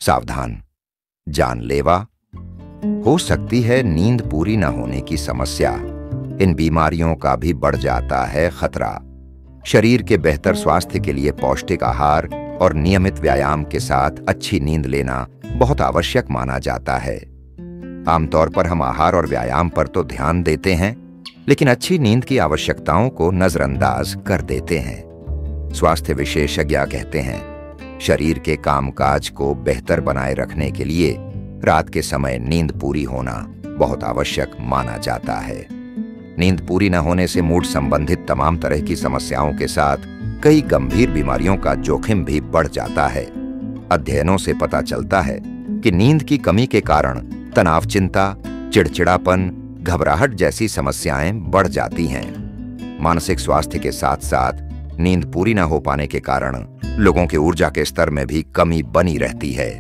सावधान, जानलेवा हो सकती है नींद पूरी न होने की समस्या। इन बीमारियों का भी बढ़ जाता है खतरा। शरीर के बेहतर स्वास्थ्य के लिए पौष्टिक आहार और नियमित व्यायाम के साथ अच्छी नींद लेना बहुत आवश्यक माना जाता है। आमतौर पर हम आहार और व्यायाम पर तो ध्यान देते हैं, लेकिन अच्छी नींद की आवश्यकताओं को नजरअंदाज कर देते हैं। स्वास्थ्य विशेषज्ञ कहते हैं, शरीर के कामकाज को बेहतर बनाए रखने के लिए रात के समय नींद पूरी होना बहुत आवश्यक माना जाता है। नींद पूरी न होने से मूड संबंधित तमाम तरह की समस्याओं के साथ कई गंभीर बीमारियों का जोखिम भी बढ़ जाता है। अध्ययनों से पता चलता है कि नींद की कमी के कारण तनाव, चिंता, चिड़चिड़ापन, घबराहट जैसी समस्याएं बढ़ जाती हैं। मानसिक स्वास्थ्य के साथ साथ नींद पूरी न हो पाने के कारण लोगों के ऊर्जा के स्तर में भी कमी बनी रहती है।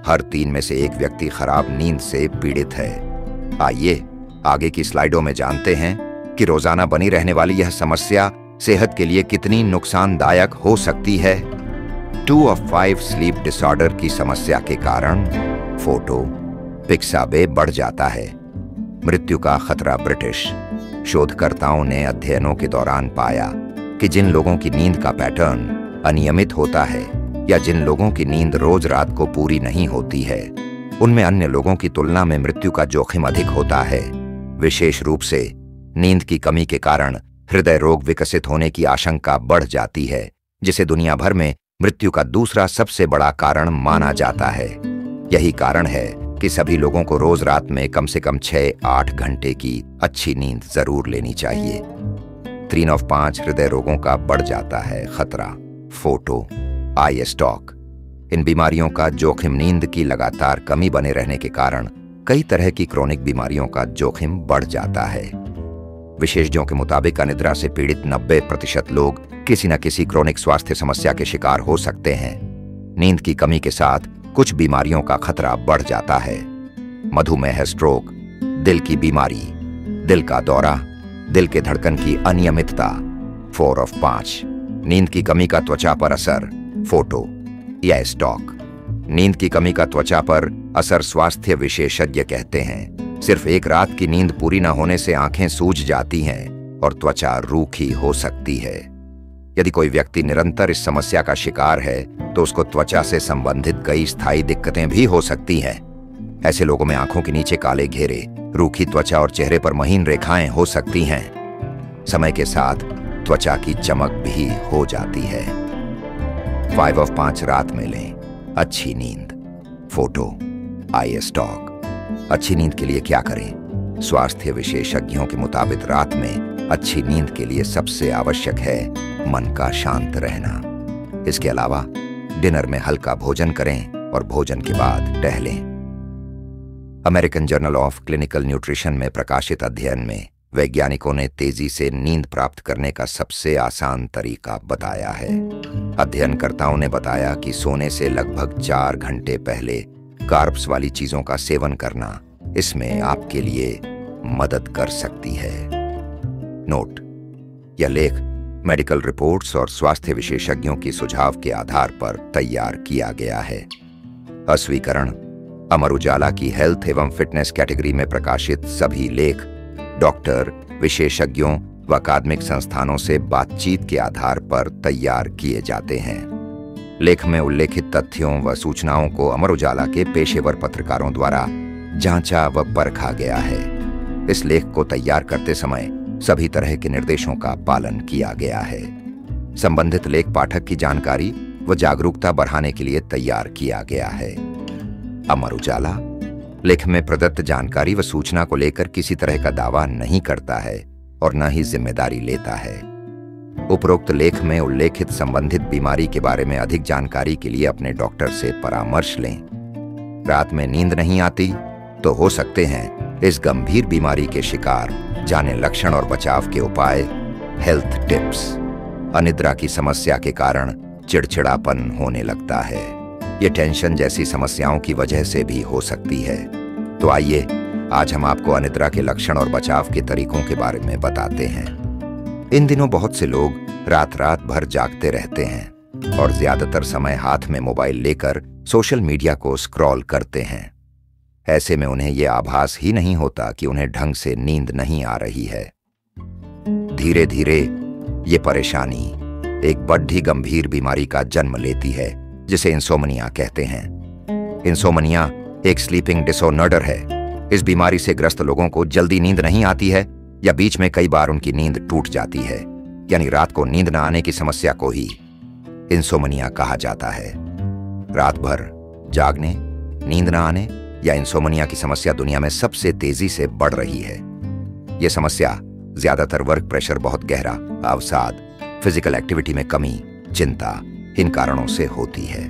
हर 3 में से 1 व्यक्ति खराब नींद से पीड़ित है। आइए आगे की स्लाइडों में जानते हैं कि रोजाना बनी रहने वाली यह समस्या सेहत के लिए कितनी नुकसानदायक हो सकती है। 2 of 5 स्लीप डिसऑर्डर की समस्या के कारण फोटो पिक्साबे बढ़ जाता है। मृत्यु का खतरा। ब्रिटिश शोधकर्ताओं ने अध्ययनों के दौरान पाया कि जिन लोगों की नींद का पैटर्न अनियमित होता है या जिन लोगों की नींद रोज रात को पूरी नहीं होती है, उनमें अन्य लोगों की तुलना में मृत्यु का जोखिम अधिक होता है। विशेष रूप से नींद की कमी के कारण हृदय रोग विकसित होने की आशंका बढ़ जाती है, जिसे दुनिया भर में मृत्यु का दूसरा सबसे बड़ा कारण माना जाता है। यही कारण है कि सभी लोगों को रोज रात में कम से कम 6-8 घंटे की अच्छी नींद जरूर लेनी चाहिए। 3 of 5 हृदय रोगों का बढ़ जाता है खतरा। फोटो आई स्टॉक। इन बीमारियों का जोखिम नींद की लगातार कमी बने रहने के कारण कई तरह की क्रोनिक बीमारियों का जोखिम बढ़ जाता है। विशेषज्ञों के मुताबिक अनिद्रा से पीड़ित 90% लोग किसी न किसी क्रोनिक स्वास्थ्य समस्या के शिकार हो सकते हैं। नींद की कमी के साथ कुछ बीमारियों का खतरा बढ़ जाता है। मधुमेह, स्ट्रोक, दिल की बीमारी, दिल का दौरा, दिल के धड़कन की अनियमितता। 4 of 5 नींद की कमी का त्वचा पर असर। फोटो या स्टॉक। नींद की कमी का त्वचा पर असर स्वास्थ्य विशेषज्ञ कहते हैं, सिर्फ एक रात की नींद पूरी न होने से आंखें सूज जाती हैं और त्वचा रूखी हो सकती है। यदि कोई व्यक्ति निरंतर इस समस्या का शिकार है तो उसको त्वचा से संबंधित कई स्थायी दिक्कतें भी हो सकती हैं। ऐसे लोगों में आंखों के नीचे काले घेरे, रूखी त्वचा और चेहरे पर महीन रेखाएं हो सकती हैं। समय के साथ त्वचा की चमक भी हो जाती है। 5 of 5 रात में लें अच्छी नींद। फोटो आई स्टॉक। अच्छी नींद के लिए क्या करें? स्वास्थ्य विशेषज्ञों के मुताबिक रात में अच्छी नींद के लिए सबसे आवश्यक है मन का शांत रहना। इसके अलावा डिनर में हल्का भोजन करें और भोजन के बाद टहलें। American Journal of Clinical Nutrition में प्रकाशित अध्ययन में वैज्ञानिकों ने तेजी से नींद प्राप्त करने का सबसे आसान तरीका बताया है। अध्ययनकर्ताओं ने बताया कि सोने से लगभग 4 घंटे पहले कार्ब्स वाली चीजों का सेवन करना इसमें आपके लिए मदद कर सकती है। नोट: यह लेख मेडिकल रिपोर्ट्स और स्वास्थ्य विशेषज्ञों की सुझाव के आधार पर तैयार किया गया है। अस्वीकरण: अमर उजाला की हेल्थ एवं फिटनेस कैटेगरी में प्रकाशित सभी लेख डॉक्टर, विशेषज्ञों व अकादमिक संस्थानों से बातचीत के आधार पर तैयार किए जाते हैं। लेख में उल्लेखित तथ्यों व सूचनाओं को अमर उजाला के पेशेवर पत्रकारों द्वारा जांचा व परखा गया है। इस लेख को तैयार करते समय सभी तरह के निर्देशों का पालन किया गया है। संबंधित लेख पाठक की जानकारी व जागरूकता बढ़ाने के लिए तैयार किया गया है। अमर उजाला लेख में प्रदत्त जानकारी व सूचना को लेकर किसी तरह का दावा नहीं करता है और न ही जिम्मेदारी लेता है। उपरोक्त लेख में उल्लेखित संबंधित बीमारी के बारे में अधिक जानकारी के लिए अपने डॉक्टर से परामर्श लें। रात में नींद नहीं आती तो हो सकते हैं इस गंभीर बीमारी के शिकार। जाने लक्षण और बचाव के उपाय। हेल्थ टिप्स: अनिद्रा की समस्या के कारण चिड़चिड़ापन होने लगता है। ये टेंशन जैसी समस्याओं की वजह से भी हो सकती है। तो आइए आज हम आपको अनिद्रा के लक्षण और बचाव के तरीकों के बारे में बताते हैं। इन दिनों बहुत से लोग रात रात भर जागते रहते हैं और ज्यादातर समय हाथ में मोबाइल लेकर सोशल मीडिया को स्क्रॉल करते हैं। ऐसे में उन्हें यह आभास ही नहीं होता कि उन्हें ढंग से नींद नहीं आ रही है। धीरे धीरे ये परेशानी एक बड़ी गंभीर बीमारी का जन्म लेती है, जिसे इंसोमनिया कहते हैं। इंसोमनिया एक स्लीपिंग डिसऑर्डर है। इस बीमारी से ग्रस्त लोगों को जल्दी नींद नहीं आती है या बीच में कई बार उनकी नींद टूट जाती है, यानी रात को नींद न आने की समस्या को ही इंसोमनिया कहा जाता है। रात भर जागने, नींद न आने या इंसोमनिया की समस्या दुनिया में सबसे तेजी से बढ़ रही है। यह समस्या ज्यादातर वर्क प्रेशर, बहुत गहरा अवसाद, फिजिकल एक्टिविटी में कमी, चिंता, इन कारणों से होती है।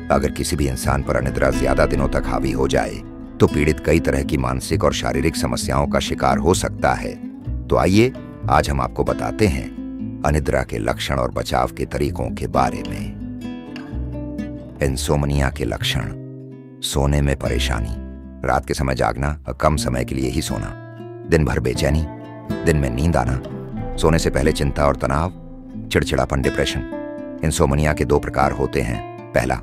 अगर किसी भी इंसान पर अनिद्रा ज्यादा दिनों तक हावी हो जाए तो पीड़ित कई तरह की मानसिक और शारीरिक समस्याओं का शिकार हो सकता है। तो आइए आज हम आपको बताते हैं अनिद्रा के लक्षण और बचाव के तरीकों के बारे में। इंसोमनिया के लक्षण: सोने में परेशानी, रात के समय जागना और कम समय के लिए ही सोना, दिन भर बेचैनी, दिन में नींद आना, सोने से पहले चिंता और तनाव, चिड़चिड़ापन, डिप्रेशन। इंसोमनिया के दो प्रकार होते हैं। पहला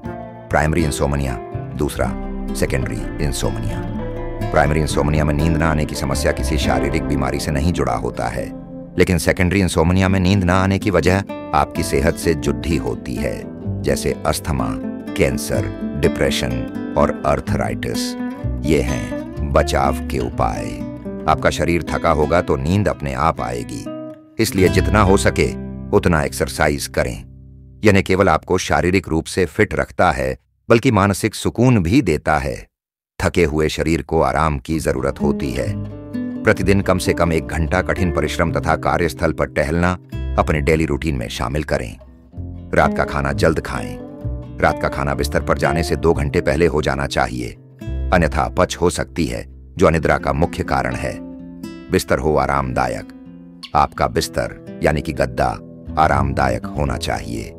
प्राइमरी इंसोमनिया, दूसरा सेकेंडरी इंसोमनिया। प्राइमरी इंसोमनिया में नींद न आने की समस्या किसी शारीरिक बीमारी से नहीं जुड़ा होता है, लेकिन सेकेंडरी इंसोमनिया में नींद न आने की वजह आपकी सेहत से जुड़ी होती है, जैसे अस्थमा, कैंसर, डिप्रेशन और अर्थराइटिस। ये हैं बचाव के उपाय। आपका शरीर थका होगा तो नींद अपने आप आएगी, इसलिए जितना हो सके उतना एक्सरसाइज करें। यह न केवल आपको शारीरिक रूप से फिट रखता है बल्कि मानसिक सुकून भी देता है। थके हुए शरीर को आराम की जरूरत होती है। प्रतिदिन कम से कम 1 घंटा कठिन परिश्रम तथा कार्यस्थल पर टहलना अपने डेली रूटीन में शामिल करें। रात का खाना जल्द खाएं। रात का खाना बिस्तर पर जाने से 2 घंटे पहले हो जाना चाहिए, अन्यथा अपच हो सकती है, जो अनिद्रा का मुख्य कारण है। बिस्तर हो आरामदायक। आपका बिस्तर यानी कि गद्दा आरामदायक होना चाहिए।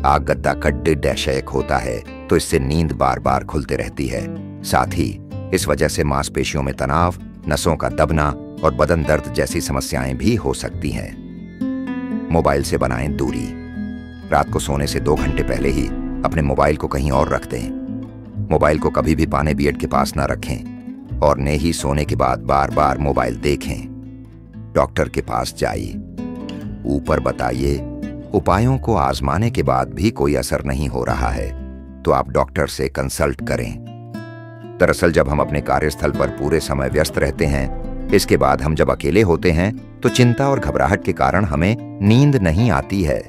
आग गद्दा कड्डे-शेक होता है तो इससे नींद बार बार खुलते रहती है। साथ ही इस वजह से मांसपेशियों में तनाव, नसों का दबना और बदन दर्द जैसी समस्याएं भी हो सकती हैं। मोबाइल से बनाएं दूरी। रात को सोने से 2 घंटे पहले ही अपने मोबाइल को कहीं और रख दें। मोबाइल को कभी भी पाने बेड के पास ना रखें और न ही सोने के बाद बार बार मोबाइल देखें। डॉक्टर के पास जाइए। ऊपर बताइए उपायों को आजमाने के बाद भी कोई असर नहीं हो रहा है तो आप डॉक्टर से कंसल्ट करें। दरअसल जब हम अपने कार्यस्थल पर पूरे समय व्यस्त रहते हैं, इसके बाद हम जब अकेले होते हैं तो चिंता और घबराहट के कारण हमें नींद नहीं आती है।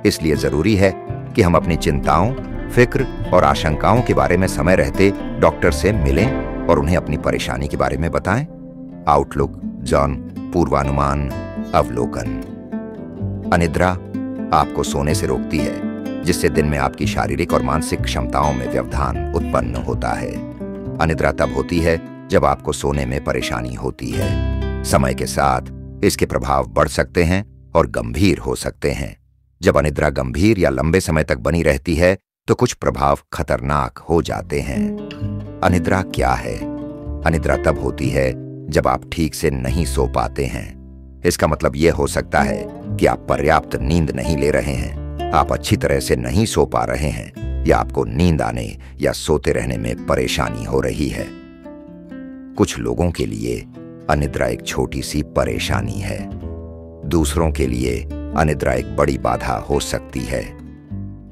इसलिए जरूरी है कि हम अपनी चिंताओं, फिक्र और आशंकाओं के बारे में समय रहते डॉक्टर से मिलें और उन्हें अपनी परेशानी के बारे में बताएं। आउटलुक जॉन पूर्वानुमान अवलोकन। अनिद्रा आपको सोने से रोकती है, जिससे दिन में आपकी शारीरिक और मानसिक क्षमताओं में व्यवधान उत्पन्न होता है। अनिद्रा तब होती है जब आपको सोने में परेशानी होती है। समय के साथ इसके प्रभाव बढ़ सकते हैं और गंभीर हो सकते हैं। जब अनिद्रा गंभीर या लंबे समय तक बनी रहती है तो कुछ प्रभाव खतरनाक हो जाते हैं। अनिद्रा क्या है? अनिद्रा तब होती है जब आप ठीक से नहीं सो पाते हैं। इसका मतलब यह हो सकता है कि आप पर्याप्त नींद नहीं ले रहे हैं, आप अच्छी तरह से नहीं सो पा रहे हैं, या आपको नींद आने या सोते रहने में परेशानी हो रही है। कुछ लोगों के लिए अनिद्रा एक छोटी सी परेशानी है, दूसरों के लिए अनिद्रा एक बड़ी बाधा हो सकती है।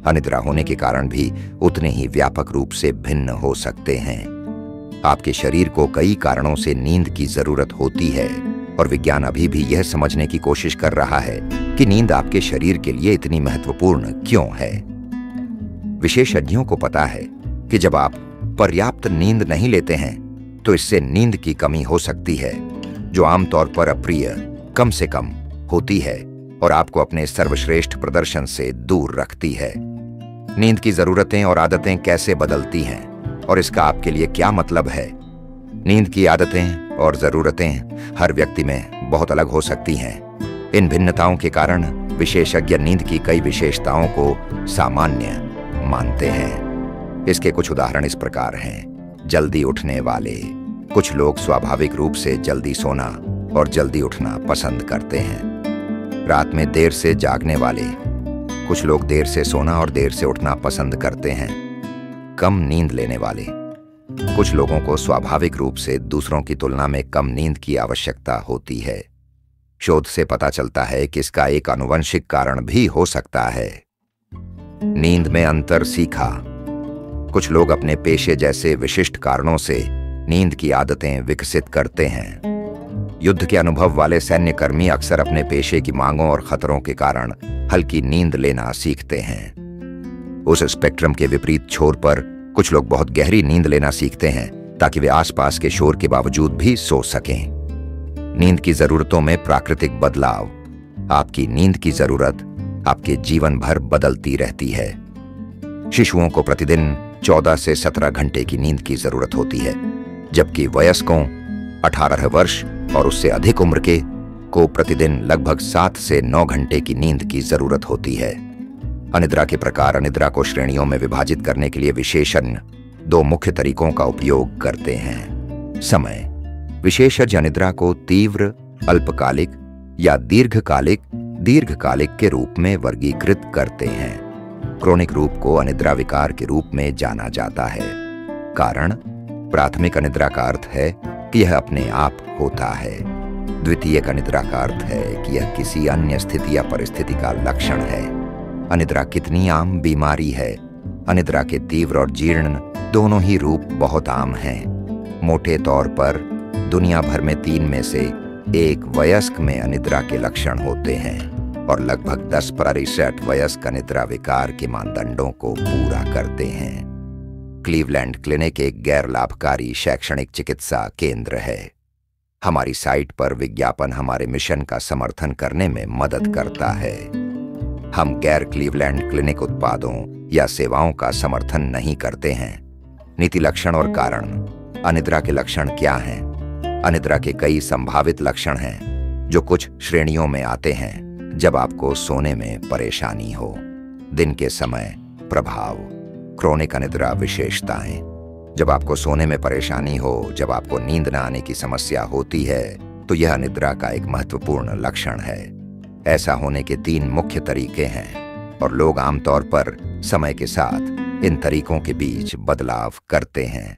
अनिद्रा होने के कारण भी उतने ही व्यापक रूप से भिन्न हो सकते हैं। आपके शरीर को कई कारणों से नींद की जरूरत होती है और विज्ञान अभी भी यह समझने की कोशिश कर रहा है कि नींद आपके शरीर के लिए इतनी महत्वपूर्ण क्यों है। विशेषज्ञों को पता है कि जब आप पर्याप्त नींद नहीं लेते हैं तो इससे नींद की कमी हो सकती है, जो आमतौर पर अप्रिय, कम से कम होती है और आपको अपने सर्वश्रेष्ठ प्रदर्शन से दूर रखती है। नींद की जरूरतें और आदतें कैसे बदलती हैं और इसका आपके लिए क्या मतलब है? नींद की आदतें और जरूरतें हर व्यक्ति में बहुत अलग हो सकती हैं। इन भिन्नताओं के कारण विशेषज्ञ नींद की कई विशेषताओं को सामान्य मानते हैं। इसके कुछ उदाहरण इस प्रकार हैं। जल्दी उठने वाले। कुछ लोग स्वाभाविक रूप से जल्दी सोना और जल्दी उठना पसंद करते हैं। रात में देर से जागने वाले। कुछ लोग देर से सोना और देर से उठना पसंद करते हैं। कम नींद लेने वाले। कुछ लोगों को स्वाभाविक रूप से दूसरों की तुलना में कम नींद की आवश्यकता होती है। शोध से पता चलता है कि इसका एक आनुवंशिक कारण भी हो सकता है। नींद में अंतर सीखा। कुछ लोग अपने पेशे जैसे विशिष्ट कारणों से नींद की आदतें विकसित करते हैं। युद्ध के अनुभव वाले सैन्यकर्मी अक्सर अपने पेशे की मांगों और खतरों के कारण हल्की नींद लेना सीखते हैं। उस स्पेक्ट्रम के विपरीत छोर पर कुछ लोग बहुत गहरी नींद लेना सीखते हैं ताकि वे आसपास के शोर के बावजूद भी सो सकें। नींद की जरूरतों में प्राकृतिक बदलाव। आपकी नींद की जरूरत आपके जीवन भर बदलती रहती है। शिशुओं को प्रतिदिन 14 से 17 घंटे की नींद की जरूरत होती है, जबकि वयस्कों 18 वर्ष और उससे अधिक उम्र के को प्रतिदिन लगभग 7 से 9 घंटे की नींद की जरूरत होती है। अनिद्रा के प्रकार अनिद्रा को श्रेणियों में विभाजित करने के लिए विशेषज्ञ 2 मुख्य तरीकों का उपयोग करते हैं। समय। विशेषज्ञ अनिद्रा को तीव्र, अल्पकालिक या दीर्घकालिक के रूप में वर्गीकृत करते हैं। क्रोनिक रूप को अनिद्रा विकार के रूप में जाना जाता है। कारण। प्राथमिक अनिद्रा का अर्थ है कि यह अपने आप होता है। द्वितीयक अनिद्रा का अर्थ है कि यह किसी अन्य स्थिति या परिस्थिति का लक्षण है। अनिद्रा कितनी आम बीमारी है। अनिद्रा के तीव्र और जीर्ण दोनों ही रूप बहुत आम हैं। मोटे तौर पर दुनिया भर में 3 में से 1 वयस्क में अनिद्रा के लक्षण होते हैं और लगभग 10% वयस्क अनिद्रा विकार के मानदंडों को पूरा करते हैं। क्लीवलैंड क्लिनिक एक गैर लाभकारी शैक्षणिक चिकित्सा केंद्र है। हमारी साइट पर विज्ञापन हमारे मिशन का समर्थन करने में मदद करता है। हम गैर क्लीवलैंड क्लिनिक उत्पादों या सेवाओं का समर्थन नहीं करते हैं। नीति लक्षण और कारण। अनिद्रा के लक्षण क्या हैं? अनिद्रा के कई संभावित लक्षण हैं जो कुछ श्रेणियों में आते हैं। जब आपको सोने में परेशानी हो। दिन के समय प्रभाव। क्रोनिक अनिद्रा विशेषताएं। जब आपको सोने में परेशानी हो, जब आपको नींद न आने की समस्या होती है, तो यह अनिद्रा का एक महत्वपूर्ण लक्षण है। ऐसा होने के 3 मुख्य तरीके हैं और लोग आमतौर पर समय के साथ इन तरीकों के बीच बदलाव करते हैं।